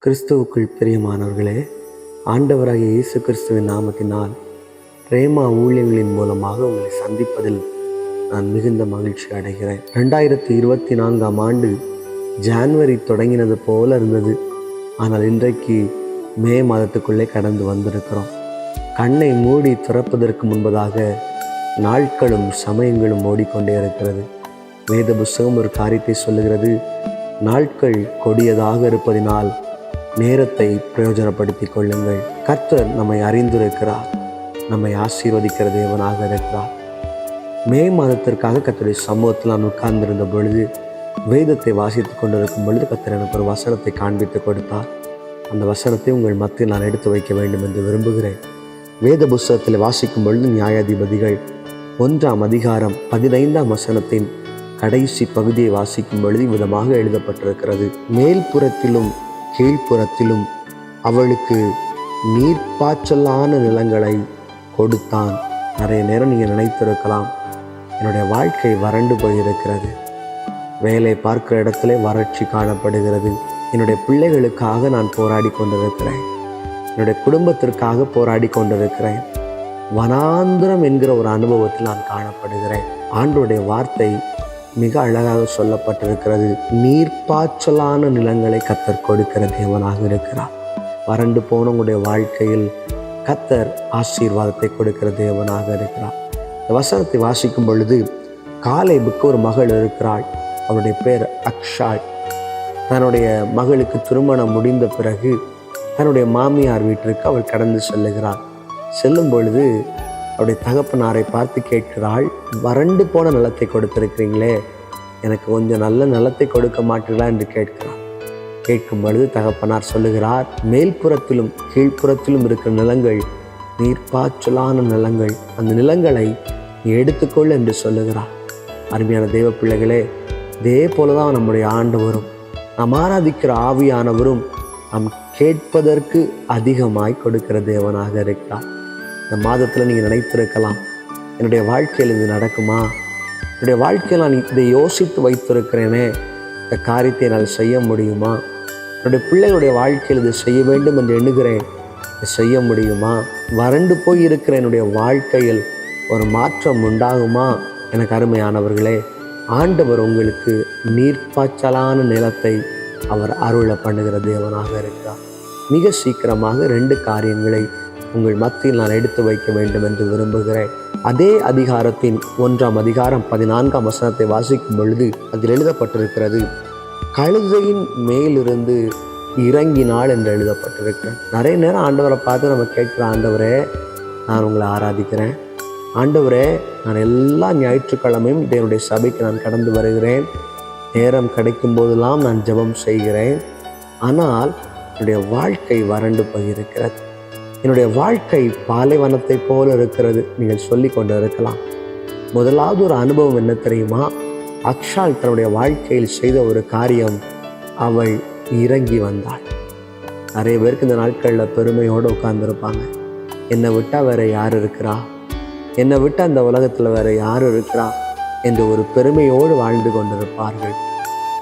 கிறிஸ்துவுக்குள் பிரியமானவர்களே, ஆண்டவராகிய இயேசு கிறிஸ்துவின் நாமத்தினால் ரேமா ஊழியங்களின் மூலமாக உங்களை சந்திப்பதில் நான் மிகுந்த மகிழ்ச்சி அடைகிறேன். 2024ஆம் ஆண்டு ஜான்வரி தொடங்கினது போல இருந்தது. ஆனால் இன்றைக்கு மே மாதத்துக்குள்ளே கடந்து வந்திருக்கிறோம். கண்ணை மூடி திறப்பதற்கு முன்பதாக நாட்களும் சமயங்களும் ஓடிக்கொண்டே இருக்கிறது. வேத புஸ்தகம் ஒரு காரியத்தை சொல்லுகிறது. நாட்கள் கொடியதாக இருப்பதினால் நேரத்தை பிரயோஜனப்படுத்தி கொள்ளுங்கள். கர்த்தர் நம்மை அறிந்திருக்கிறார், நம்மை ஆசீர்வதிக்கிற தேவனாக இருக்கிறார். மே மாதத்திற்காக கர்த்தருடைய சமூகத்தில் நான் உட்கார்ந்திருந்த பொழுது, வேதத்தை வாசித்து கொண்டிருக்கும் பொழுது கர்த்தர் எனக்கு ஒரு வசனத்தை காண்பித்து கொடுத்தார். அந்த வசனத்தை உங்கள் மத்தியில் நான் எடுத்து வைக்க வேண்டும் என்று விரும்புகிறேன். வேத புஸ்தகத்தில் வாசிக்கும் பொழுது நியாயாதிபதிகள் 1ஆம் அதிகாரம் 15ஆம் வசனத்தின் கடைசி பகுதியை வாசிக்கும் பொழுது விதமாக எழுதப்பட்டிருக்கிறது. மேல்புறத்திலும் கீழ்ப்புறத்திலும் அவளுக்கு நீர்ப்பாய்ச்சலான நிலங்களை கொடுத்தான். நிறைய நேரம் நீங்கள் நினைத்திருக்கலாம், என்னுடைய வாழ்க்கை வறண்டு போயிருக்கிறது, வேலை பார்க்கிற இடத்துல வறட்சி காணப்படுகிறது, என்னுடைய பிள்ளைகளுக்காக நான் போராடி கொண்டிருக்கிறேன், என்னுடைய குடும்பத்திற்காக போராடி கொண்டிருக்கிறேன், வனாந்திரம் என்கிற ஒரு அனுபவத்தில் நான் காணப்படுகிறேன். ஆண்டவருடைய வார்த்தை மிக அழகாக சொல்லப்பட்டிருக்கிறது. நீர்ப்பாய்ச்சலான நிலங்களை கர்த்தர் கொடுக்கிற தேவனாக இருக்கிறார். வறண்டு போனவங்களுடைய வாழ்க்கையில் கர்த்தர் ஆசீர்வாதத்தை கொடுக்கிற தேவனாக இருக்கிறார். இந்த வசனத்தை வாசிக்கும் பொழுது, காலேபுக்கு ஒரு மகள் இருக்கிறாள். அவருடைய பேர் அக்ஷாள். தன்னுடைய மகளுக்கு திருமணம் முடிந்த பிறகு தன்னுடைய மாமியார் வீட்டிற்கு அவள் கடந்து செல்லுகிறாள். செல்லும் பொழுது அவருடைய தகப்பனாரை பார்த்து கேட்கிறாள், வறண்டு போன நிலத்தை கொடுத்திருக்கிறீங்களே, எனக்கு கொஞ்சம் நல்ல நிலத்தை கொடுக்க மாட்டீங்களா என்று கேட்கிறாள். கேட்கும் பொழுது தகப்பனார் சொல்லுகிறார், மேல்புறத்திலும் கீழ்ப்புறத்திலும் இருக்கிற நிலங்கள் நீர்ப்பாய்ச்சலான நிலங்கள், அந்த நிலங்களை நீ எடுத்துக்கொள் என்று சொல்லுகிறார். அருமையான தெய்வ பிள்ளைகளே, இதே போலதான் நம்முடைய ஆண்டவரும், நாம் ஆராதிக்கிற ஆவியானவரும் நாம் கேட்பதற்கு அதிகமாய் கொடுக்கிற தேவனாக இருக்கிறார். இந்த மாதத்தில் நீங்கள் நினைத்திருக்கலாம், என்னுடைய வாழ்க்கையில் இது நடக்குமா, என்னுடைய வாழ்க்கையில் நான் இதை யோசித்து வைத்திருக்கிறேனே, இந்த காரியத்தை என்னால் செய்ய முடியுமா, என்னுடைய பிள்ளைகளுடைய வாழ்க்கையில் இதை செய்ய வேண்டும் என்று எண்ணுகிறேன், இதை செய்ய முடியுமா, வறண்டு போய் இருக்கிற என்னுடைய வாழ்க்கையில் ஒரு மாற்றம் உண்டாகுமா? எனக்கு அருமையானவர்களே, ஆண்டவர் உங்களுக்கு நீர்ப்பாய்ச்சலான நிலத்தை அவர் அருள பண்ணுகிற தேவனாக இருக்கிறார். மிக சீக்கிரமாக 2 காரியங்களை உங்கள் மத்தியில் நான் எடுத்து வைக்க வேண்டும் என்று விரும்புகிறேன். அதே அதிகாரத்தின் 1ஆம் அதிகாரம் 14ஆம் வசனத்தை வாசிக்கும் பொழுது அதில் எழுதப்பட்டிருக்கிறது, கழுதையின் மேலிருந்து இறங்கினாள் என்று எழுதப்பட்டிருக்கிறேன். நிறைய நேரம் ஆண்டவரை பார்த்து நம்ம கேட்கிற, ஆண்டவரே நான் உங்களை ஆராதிக்கிறேன், ஆண்டவரே நான் எல்லா ஞாயிற்றுக்கிழமையும் என்னுடைய சபைக்கு நான் கடந்து வருகிறேன், நேரம் கிடைக்கும் போதெல்லாம் நான் ஜெபம் செய்கிறேன், ஆனால் என்னுடைய வாழ்க்கை வறண்டு போயிருக்கிறது, என்னுடைய வாழ்க்கை பாலைவனத்தை போல இருக்கிறது. நீங்கள் சொல்லி கொண்டு இருக்கலாம். முதலாவது ஒரு அனுபவம் என்ன தெரியுமா? அக்ஷாள் தன்னுடைய வாழ்க்கையில் செய்த ஒரு காரியம், அவள் இறங்கி வந்தாள். நிறைய பேருக்கு இந்த நாட்களில் பெருமையோடு உட்கார்ந்துருப்பாங்க. என்னை விட்டால் வேற யார் இருக்கிறா, என்னை விட்டு அந்த உலகத்தில் வேற யார் இருக்கிறா என்ற ஒரு பெருமையோடு வாழ்ந்து கொண்டிருப்பார்கள்.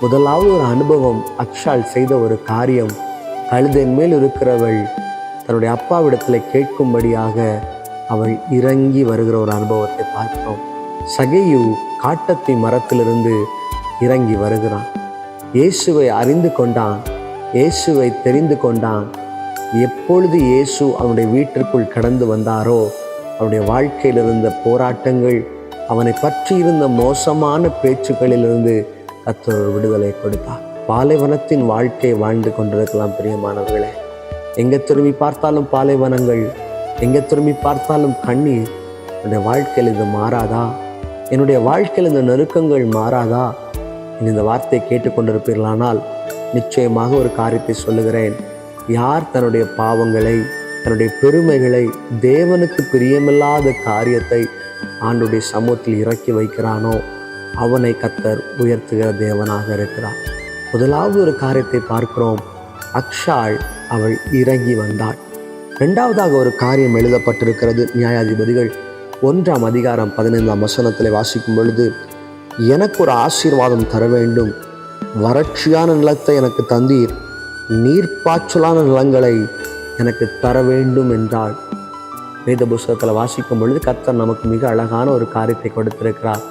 முதலாவது ஒரு அனுபவம், அக்ஷாள் செய்த ஒரு காரியம், கழுதையின் மேல் இருக்கிறவள் தன்னுடைய அப்பாவிடத்தில் கேட்கும்படியாக அவள் இறங்கி வருகிற ஒரு அனுபவத்தை பார்க்கிறோம். சகேயு காட்டத்தி மரத்திலிருந்து இறங்கி வருகிறான். இயேசுவை அறிந்து கொண்டான், இயேசுவை தெரிந்து கொண்டான். எப்பொழுது இயேசு அவனுடைய வீட்டிற்குள் கடந்து வந்தாரோ, அவனுடைய வாழ்க்கையில் இருந்த போராட்டங்கள், அவனை பற்றி இருந்த மோசமான பேச்சுக்களிலிருந்து கர்த்தர் ஒரு விடுதலை கொடுத்தார். பாலைவனத்தின் வாழ்க்கையை வாழ்ந்து கொண்டிருக்கலாம் பிரியமானவர்களே. எங்கே திரும்பி பார்த்தாலும் பாலைவனங்கள், எங்கே திரும்பி பார்த்தாலும் கண்ணீர். என்னுடைய வாழ்க்கையில் இது மாறாதா? என்னுடைய வாழ்க்கையில் இந்த நெருக்கங்கள் மாறாதா? இந்த வார்த்தையை கேட்டுக்கொண்டிருப்பீர்களானால் நிச்சயமாக ஒரு காரியத்தை சொல்லுகிறேன். யார் தன்னுடைய பாவங்களை, தன்னுடைய பெருமைகளை, தேவனுக்கு பிரியமில்லாத காரியத்தை ஆண்டுடைய சமூகத்தில் இறக்கி வைக்கிறானோ, அவனை கர்த்தர் உயர்த்துகிற தேவனாக இருக்கிறார். முதலாவது ஒரு காரியத்தை பார்க்கிறோம், அக்ஷாள் அவள் இறங்கி வந்தாள். 2வதாக ஒரு காரியம் எழுதப்பட்டிருக்கிறது. நியாயாதிபதிகள் 1ஆம் அதிகாரம் 15ஆம் வசனத்தில் வாசிக்கும் பொழுது, எனக்கு ஒரு ஆசீர்வாதம் தர வேண்டும், வறட்சியான நிலத்தை எனக்கு தந்தீர், நீர்ப்பாய்ச்சலான நிலங்களை எனக்கு தர வேண்டும் என்றாள். வேத புஸ்தகத்தில் வாசிக்கும் பொழுது கர்த்தர் நமக்கு மிக அழகான ஒரு காரியத்தை கொடுத்திருக்கிறார்.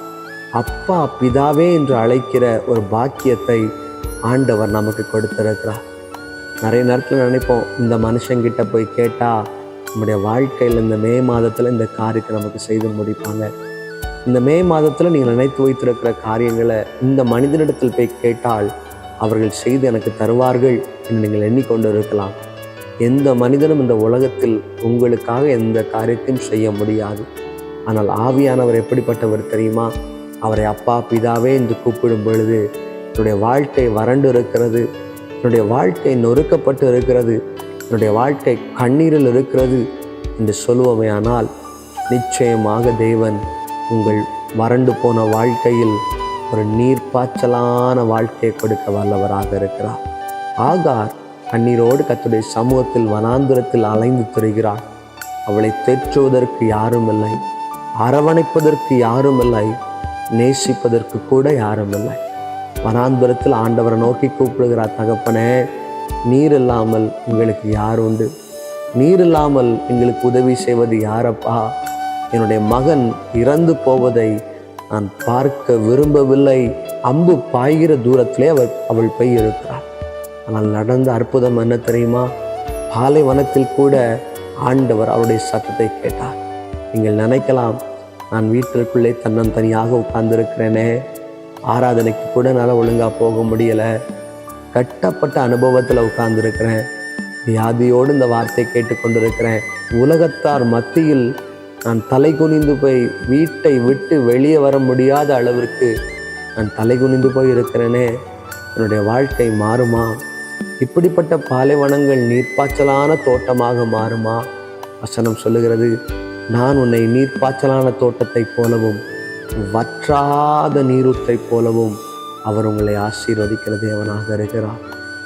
அப்பா பிதாவே என்று அழைக்கிற ஒரு பாக்கியத்தை ஆண்டவர் நமக்கு கொடுத்திருக்கிறார். நிறைய நேரத்தில் நினைப்போம், இந்த மனுஷங்கிட்ட போய் கேட்டால் நம்முடைய வாழ்க்கையில் இந்த மே மாதத்தில் இந்த காரியத்தை நமக்கு செய்து முடிப்பாங்க. இந்த மே மாதத்தில் நீங்கள் நினைத்து வைத்திருக்கிற காரியங்களை இந்த மனிதனிடத்தில் போய் கேட்டால் அவர்கள் செய்து எனக்கு தருவார்கள் என்று நீங்கள் எண்ணிக்கொண்டு இருக்கலாம். எந்த மனிதனும் இந்த உலகத்தில் உங்களுக்காக எந்த காரியத்தையும் செய்ய முடியாது. ஆனால் ஆவியானவர் எப்படிப்பட்டவர் தெரியுமா? அவரை அப்பா பிதாவே என்று கூப்பிடும் பொழுது என்னுடைய வாழ்க்கை வறண்டு இருக்கிறது, என்னுடைய வாழ்க்கை நொறுக்கப்பட்டு இருக்கிறது, என்னுடைய வாழ்க்கை கண்ணீரில் இருக்கிறது என்று சொல்லுவோமே, ஆனால் நிச்சயமாக தேவன் உங்கள் வறண்டு போன வாழ்க்கையில் ஒரு நீர்ப்பாய்ச்சலான வாழ்க்கையை கொடுக்க வல்லவராக இருக்கிறார். ஆகார் கண்ணீரோடு கர்த்தருடைய சமூகத்தில் வனாந்திரத்தில் அலைந்து திரிகிறார். அவளை தேற்றுவதற்கு யாரும் இல்லை, அரவணைப்பதற்கு யாரும் இல்லை, நேசிப்பதற்கு கூட யாரும் இல்லை. வனாந்திரத்தில் ஆண்டவரை நோக்கி கூப்பிடுகிறார், தகப்பனே, நீர் இல்லாமல் உங்களுக்கு யார் உண்டு? நீர் இல்லாமல் எங்களுக்கு உதவி செய்வது யாரப்பா? என்னுடைய மகன் இறந்து போவதை நான் பார்க்க விரும்பவில்லை. அம்பு பாய்கிற தூரத்திலே அவள் போய் இருக்கிறாள். ஆனால் நடந்த அற்புதம் என்ன தெரியுமா? பாலைவனத்தில் கூட ஆண்டவர் அவருடைய சத்தத்தை கேட்டார். நீங்கள் நினைக்கலாம், நான் வீட்டிற்குள்ளே தன்னந்தனியாக உட்கார்ந்துருக்கிறேனே, ஆராதனைக்கு கூட என்னால் ஒழுங்காக போக முடியலை, கட்டப்பட்ட அனுபவத்தில் உட்கார்ந்துருக்கிறேன், வியாதியோடு இந்த வார்த்தையை கேட்டுக்கொண்டிருக்கிறேன், உலகத்தார் மத்தியில் நான் தலை குனிந்து போய் வீட்டை விட்டு வெளியே வர முடியாத அளவிற்கு நான் தலை குனிந்து போய் இருக்கிறேனே, என்னுடைய வாழ்க்கை மாறுமா? இப்படிப்பட்ட பாலைவனங்கள் நீர்ப்பாய்ச்சலான தோட்டமாக மாறுமா? வசனம் சொல்லுகிறது, நான் உன்னை நீர்ப்பாய்ச்சலான தோட்டத்தைப் போலவும் வற்றாத நீரூற்றை போலவும் அவர் உங்களை ஆசீர்வதிக்கிற தேவனாக இருக்கிறார்.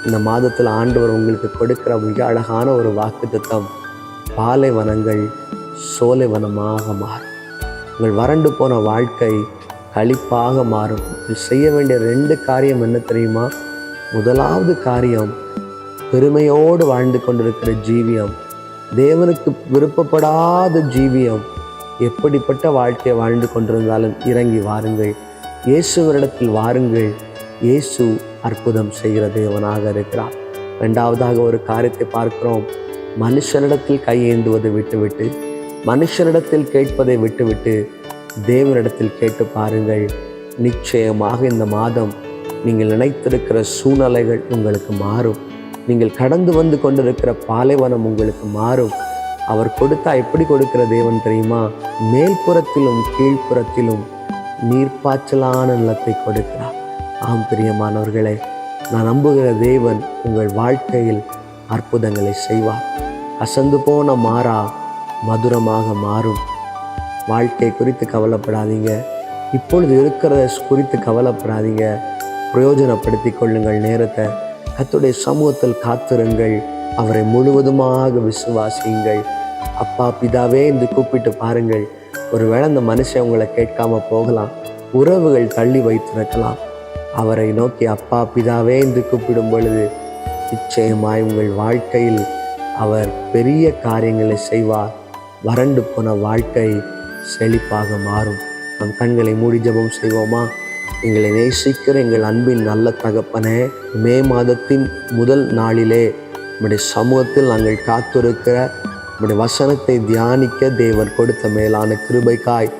இந்த மாதத்தில் ஆண்டவர் உங்களுக்கு கொடுக்கிற மிக அழகான ஒரு வாக்குத்தத்தம், பாலைவனங்கள் சோலைவனமாக மாறும். உங்கள் வறண்டு போன வாழ்க்கை களிப்பாக மாறும். செய்ய வேண்டிய 2 காரியம் என்ன தெரியுமா? முதலாவது காரியம், பெருமையோடு வாழ்ந்து கொண்டிருக்கிற ஜீவியம், தேவனுக்கு விருப்பப்படாத ஜீவியம், எப்படிப்பட்ட வாழ்க்கையை வாழ்ந்து கொண்டிருந்தாலும் இறங்கி வாருங்கள், இயேசுவரிடத்தில் வாருங்கள். இயேசு அற்புதம் செய்கிற தேவனாக இருக்கிறார். 2வதாக ஒரு காரியத்தை பார்க்கிறோம், மனுஷனிடத்தில் கையேந்துவதை விட்டுவிட்டு, மனுஷனிடத்தில் கேட்பதை விட்டுவிட்டு தேவனிடத்தில் கேட்டு பாருங்கள். நிச்சயமாக இந்த மாதம் நீங்கள் நினைத்திருக்கிற சூழ்நிலைகள் உங்களுக்கு மாறும். நீங்கள் கடந்து வந்து கொண்டிருக்கிற பாலைவனம் உங்களுக்கு மாறும். அவர் கொடுத்தா எப்படி கொடுக்கிற தேவன் தெரியுமா? மேல்புறத்திலும் கீழ்ப்புறத்திலும் நீர்ப்பாய்ச்சலான நிலத்தை கொடுக்கிறார். ஆம் பிரியமானவர்களே, நான் நம்புகிற தேவன் உங்கள் வாழ்க்கையில் அற்புதங்களை செய்வார். அசந்து போன மாறா மதுரமாக மாறும். வாழ்க்கை குறித்து கவலைப்படாதீங்க, இப்பொழுது இருக்கிறத குறித்து கவலைப்படாதீங்க. பிரயோஜனப்படுத்தி கொள்ளுங்கள் நேரத்தை. கர்த்தருடைய சமூகத்தில் காத்திருங்கள், அவரை முழுவதுமாக விசுவாசியுங்கள். அப்பா பிதாவே என்று கூப்பிட்டு பாருங்கள். ஒருவேளை அந்த மனுஷன் உங்களை கேட்காம போகலாம், உறவுகள் தள்ளி வைத்திருக்கலாம். அவரை நோக்கி அப்பா பிதாவே என்று கூப்பிடும் பொழுது நிச்சயமாய் உங்கள் வாழ்க்கையில் அவர் பெரிய காரியங்களை செய்வார். வறண்டு போன வாழ்க்கை செழிப்பாக மாறும். நம் கண்களை மூடி ஜெபம் செய்வோமா? எங்களை நேசிக்கிற எங்கள் அன்பின் நல்ல தகப்பனே, மே மாதத்தின் முதல் நாளிலே நம்முடைய சமூகத்தில் நாங்கள் காத்திருக்கிற நம்முடைய வசனத்தை தியானிக்க தேவன் கொடுத்த மேலான கிருபைக்காய்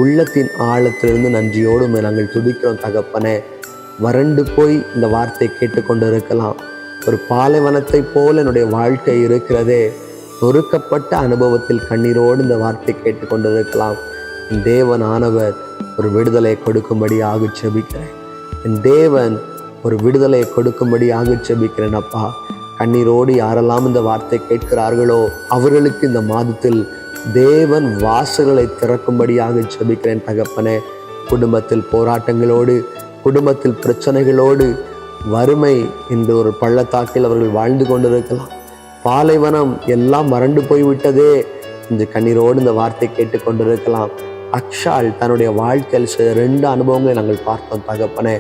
உள்ளத்தின் ஆழத்திலிருந்து நன்றியோடு நாங்கள் துதிக்கிறோம் தகப்பனே. வறண்டு போய் இந்த வார்த்தை கேட்டுக்கொண்டு இருக்கலாம். ஒரு பாலைவனத்தை போல என்னுடைய வாழ்க்கை இருக்கிறதே, நொறுக்கப்பட்ட அனுபவத்தில் கண்ணீரோடு இந்த வார்த்தை கேட்டுக்கொண்டு இருக்கலாம். என் தேவன் ஆனவர் ஒரு விடுதலையை கொடுக்கும்படியாக ஜெபிக்கிறேன். என் தேவன் ஒரு விடுதலையை கொடுக்கும்படியாக ஜெபிக்கிறேன் அப்பா. கண்ணீரோடு யாரெல்லாம் இந்த வார்த்தை கேட்கிறார்களோ அவர்களுக்கு இந்த மாதத்தில் தேவன் வாசல்களை திறக்கும்படியாக ஜெபிக்கிறேன் தகப்பனே. குடும்பத்தில் போராட்டங்களோடு, குடும்பத்தில் பிரச்சனைகளோடு, வறுமை என்ற ஒரு பள்ளத்தாக்கில் அவர்கள் வாழ்ந்து கொண்டிருக்கலாம். பாலைவனம் எல்லாம் வறண்டு போய்விட்டதே என்று கண்ணீரோடு இந்த வார்த்தை கேட்டுக்கொண்டிருக்கலாம். அக்ஷால் தன்னுடைய வாழ்க்கையில் செய்த 2 அனுபவங்களை நாங்கள் பார்த்தோம் தகப்பனே.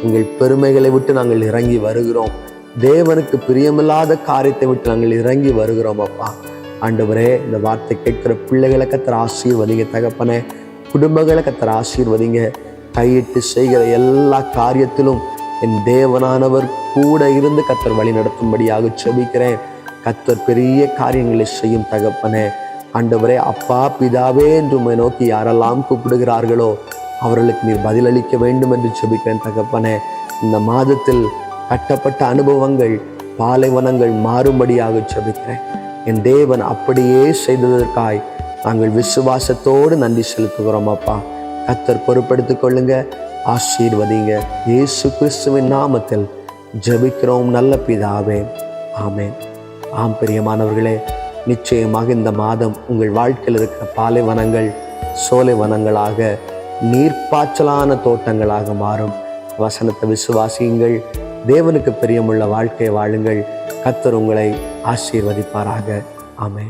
எங்கள் பெருமைகளை விட்டு நாங்கள் இறங்கி வருகிறோம். தேவனுக்கு பிரியமில்லாத காரியத்தை விட்டு நாங்கள் இறங்கி வருகிறோம் அப்பா. ஆண்டவரே, இந்த வார்த்தை கேட்கிற பிள்ளைகளை கர்த்தர் ஆசீர்வதிங்க தகப்பனே. குடும்பங்களை கர்த்தர் ஆசீர்வதிங்க. கையிட்டு செய்கிற எல்லா காரியத்திலும் என் தேவனானவர் கூட இருந்து கர்த்தர் வழி நடத்தும்படியாக செபிக்கிறேன். கர்த்தர் பெரிய காரியங்களை செய்யும் தகப்பனே. ஆண்டவரே, அப்பா பிதாவே என்று உம்மை நோக்கி யாரெல்லாம் கூப்பிடுகிறார்களோ அவர்களுக்கு நீர் பதிலளிக்க வேண்டும் என்று செபிக்கிறேன் தகப்பனே. இந்த மாதத்தில் கட்டப்பட்ட அனுபவங்கள், பாலைவனங்கள் மாறும்படியாக செபிக்கிறேன். என் தேவன் அப்படியே செய்ததற்காய் நாங்கள் விசுவாசத்தோடு நன்றி செலுத்துகிறோம் அப்பா. கர்த்தர் பொறுப்படுத்திக் கொள்ளுங்க, ஆசீர்வதிங்க. இயேசு கிறிஸ்துவின் நாமத்தில் ஜெபிக்கிறோம் நல்ல பிதாவே, ஆமென். ஆம் பிரியமானவர்களே, நிச்சயமாக இந்த மாதம் உங்கள் வாழ்க்கையில் இருக்கிற பாலைவனங்கள் சோலை வனங்களாக, நீர்ப்பாய்ச்சலான தோட்டங்களாக மாறும். வசனத்தை விசுவாசியுங்கள். தேவனுக்கு பிரியமுள்ள வாழ்க்கையை வாழுங்கள். கர்த்தர் உங்களை ஆசீர்வதிப்பாராக. ஆமென்.